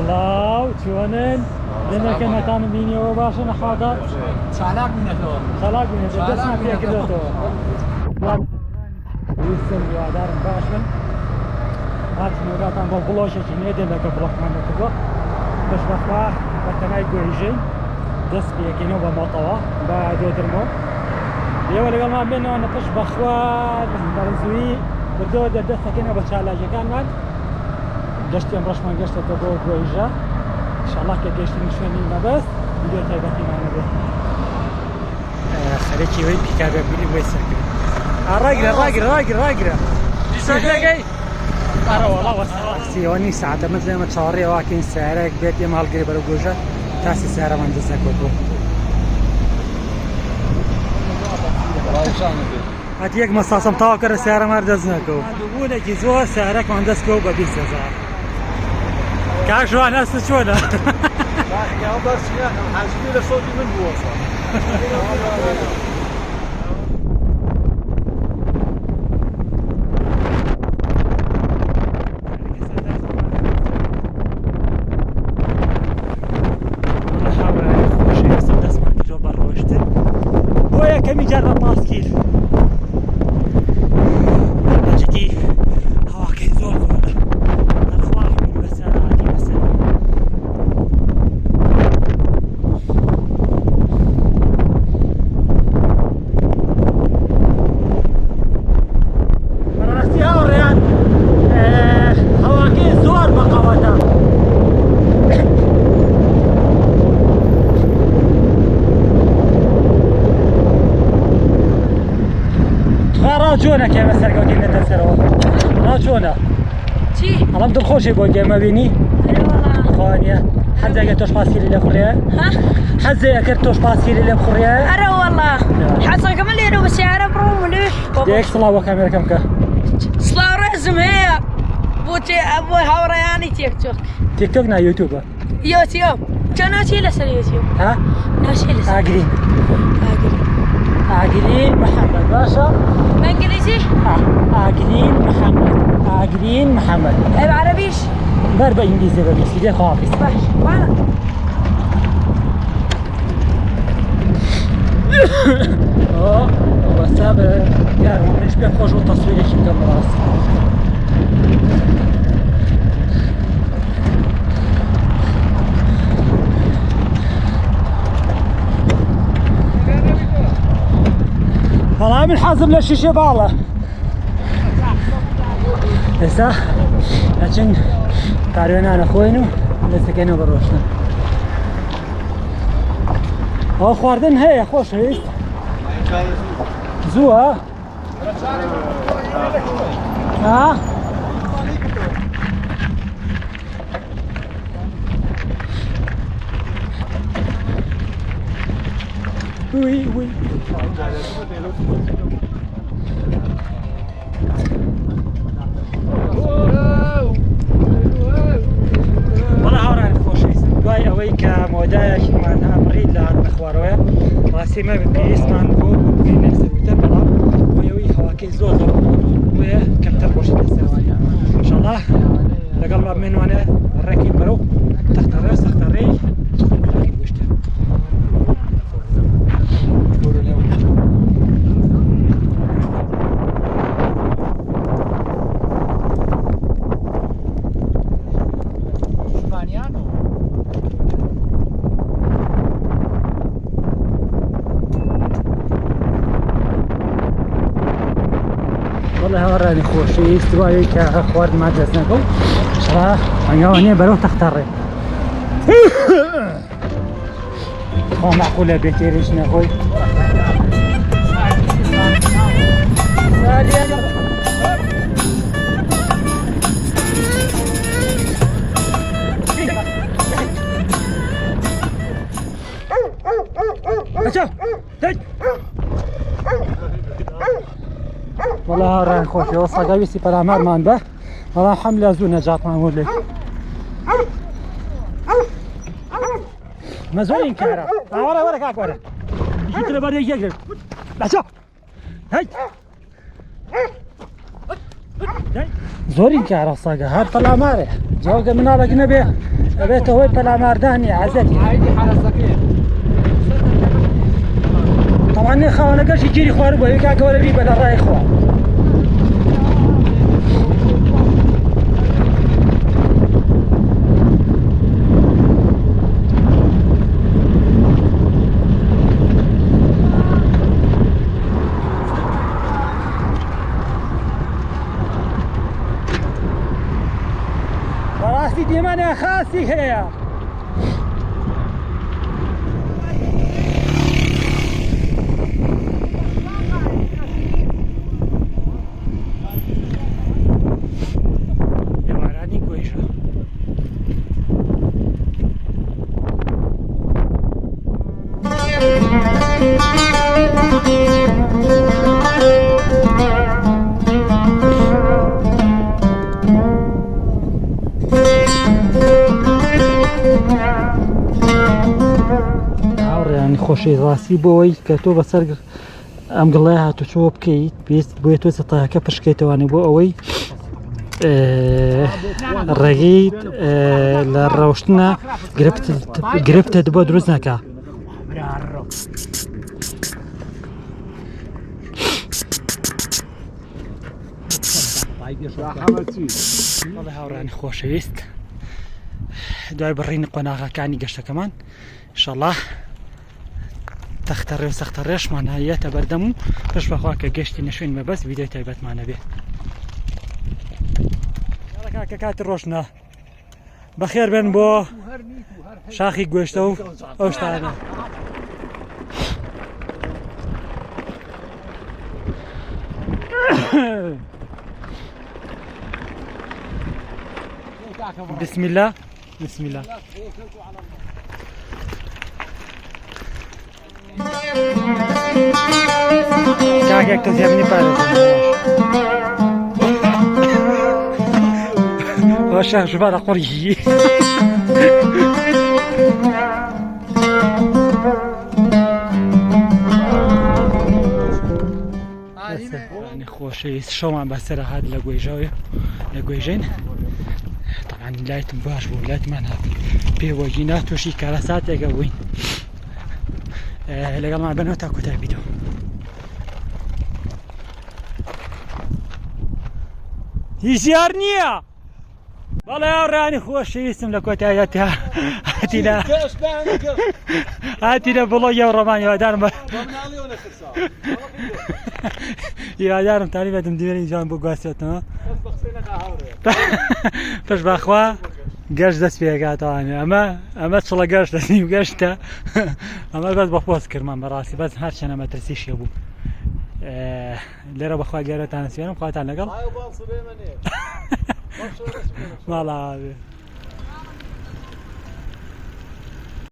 سلام چونن؟ لنك مكان فيديو باشن حاضر چالاک بینه تو چالاک بینه دست ما فيك تو ويسن وادار باشن هات نوراتان بالبلوش شنو دلك بلوك ما نكبه باش بخوا بتناي جويجين دست بيكينو بمطوا بعد درمو يا ولا قال ما بينه انا باش بخوا برزوي بدو دست كنا بچالاجه كان من گشتی امروز من گشت تا دو گویجا انشالله که گشتی نشونی نبست ویدیو تایبتی معنی به خريجي وين بيكابي بيلي ويسر راقرة ساقي أرى والله وصل سيوني ساعة مثل ما تشاري واكين سعرك بيت يمال قريب الوجوجة تاسي سعره من جزاك وتو هاتيك مصاصم تاكر سعره مردزنكو دولة جزوة سعرك مهندسكو ب20 هزار كاش وانا شونا يا بس يا حاجبي له صوتي من بوصل كم يجرب ماسكيل جدي هوا كي زول زول الأخوان بس عادي بس أنا نسيها وريان هوا كي زول بقواتا راجونا كيف سرقوا قلنا تسرقوا راجونا چی؟ الان دل خوشی گوگه ما بینی؟ آره والله خانیه حزه اگر توش پاسیلی لخوریه؟ ها؟ حزه اگر توش پاسیلی لخوریه؟ آره والله حصل كمان يروح بالسيارة بروم ليه؟ ديك صلاة وكاميرا كم كه؟ صلاة رسم هي بوتي أبو هورياني تيك توك تيك توك نا يوتيوب يوتيوب كان ناسي لسه يوتيوب ها؟ ناسي لسه عاقلين عاقلين محمد باشا بانجليزي؟ عاقلين محمد أي عربيش؟ بربا انجليزي بس دي خالص باش وانا بس هذا يعني مش بيخرج التصوير شيء كم راس والله من حازم للشيشة باله هسه لكن تعرفين انا خوينو لسه كانوا بروشنا ها خواردن هي خوش هست زوها ها وي والله هوران خوش هست دوای اوی که مودایش من امرید لحد مخواروه راسي ما بيس من بو في نفس الوقت بلا ويوي هواكي زور زور ويا كم تربوش السواني ان شاء الله لقلب من وانا الركيب برو تختاري والله وراني خوشي استوائي كخوارد ما جلسناكم انا هنا برو تختاري هو معقولة بيتي ريشنا خوي والله راه خوشي وصل قويسي بلا مار مان به والله حمله زو نجات معمول لك مزولين كهرب ورا كاك ورا جيت له بري يجرب لا شوف هاي زورين كعرصاقة هاد طلع ماره جواب من على جنبه بيته هو طلع مارداني عزتي هايدي حرسكين طبعا خوانا قرش يجيري خوار بوي كاكا ولا بيبا للراي خوار راسي ديمانه خاصي هي يعني خوشی راسی بوی که تو بسر ام قلعه تو شو بکیت بیست بوی تو سطح که پشکیت وانی بو اوی رقید لروشتنا گرفت دبو دروز نکا والله هاورانی خوشویست دوای برین قناغه کانی گشته کمان ان شاء الله تختار وسختارش معنا هي تبردمو باش بخواك قشتي نشوين ما بس فيديو تايبات معنا به يلا كاكا كات روشنا بخير بن بو شاخي قشتو اوش تعالى بسم الله بسم الله Tak jak to zjemnie parę. Wasza żwa na korzi. يعني خوشي شو عم بسرع هاد لقويجاي لقويجين طبعا لايت باش ولايت منها بيوجينات وشي كراسات اقوين لقال مع بنوتا كتاب فيديو يسيرنيا والله يا راني خوش اسم لك وتايتها هاتينا هاتينا بلو يا رومان يا دارم يا دارم تعريفة مديرين جان بوغاسيتنا باش باخوا قاش دست فيها قاطعني اما تشلا قاش دستني وقاشته اما بس بفوز كرمان براسي بس هرش انا ما ترسيش يا ابو ليرة بخوا قالت انا سيانم قاطع لقل والله